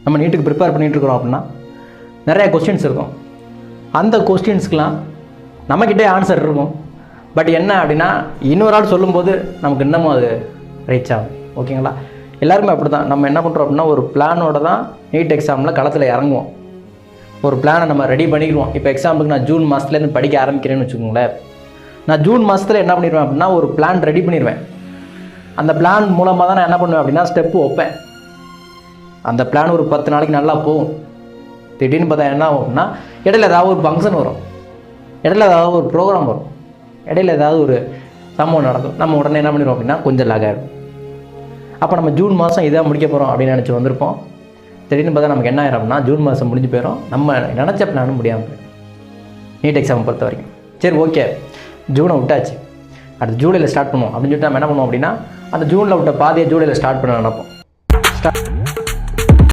நம்ம நீட்டுக்கு ப்ரிப்பேர் பண்ணிகிட்ருக்குறோம் அப்படின்னா நிறையா கொஸ்டின்ஸ் இருக்கும். அந்த கொஸ்டின்ஸ்க்கெலாம் நம்மக்கிட்டே ஆன்சர் இருக்கும். பட் என்ன அப்படின்னா இன்னொரு ஆள் சொல்லும்போது நமக்கு இன்னமும் அது ரீச் ஆகும். ஓகேங்களா? எல்லாருமே அப்படி தான். நம்ம என்ன பண்ணுறோம் அப்படின்னா ஒரு பிளானோட தான் நீட் எக்ஸாமில் களத்தில் இறங்குவோம். ஒரு பிளானை நம்ம ரெடி பண்ணிடுவோம். இப்போ எக்ஸாம்பிளுக்கு நான் ஜூன் மாதத்துலேருந்து படிக்க ஆரம்பிக்கிறேன்னு வச்சுக்கோங்களேன். நான் ஜூன் மாதத்தில் என்ன பண்ணிடுவேன் அப்படின்னா ஒரு பிளான் ரெடி பண்ணிடுவேன். அந்த பிளான் மூலமாக தான் நான் என்ன பண்ணுவேன் அப்படின்னா ஸ்டெப்பு வைப்பேன். அந்த பிளான் ஒரு 10 நாளைக்கு நல்லா போகும். திடீர்னு பார்த்தா என்ன ஆகும் அப்படின்னா இடையில ஏதாவது ஒரு ஃபங்க்ஷன் வரும், இடையில ஏதாவது ஒரு ப்ரோக்ராம் வரும், இடையில ஏதாவது ஒரு சம்பவம் நடக்கும். நம்ம உடனே என்ன பண்ணிடுவோம் அப்படின்னா கொஞ்சம் லாக் ஆகிடும். அப்போ நம்ம ஜூன் மாதம் இதாக முடிக்க போகிறோம் அப்படின்னு நினச்சி வந்திருப்போம். திடீர்னு பார்த்தா நமக்கு என்ன ஆயிரும் அப்படின்னா ஜூன் மாதம் முடிஞ்சு போயிடும். நம்ம நினச்ச பிளானும் முடியாமல் போயிடும் நீட் எக்ஸாம் பொறுத்த வரைக்கும். சரி, ஓகே, ஜூனை விட்டாச்சு, அடுத்து ஜூலையில் ஸ்டார்ட் பண்ணுவோம் அப்படின்னு சொல்லிட்டு நம்ம என்ன பண்ணுவோம் அப்படின்னா அந்த ஜூனில் விட்ட பாதியை ஜூலையில் ஸ்டார்ட் பண்ண நினைப்போம்.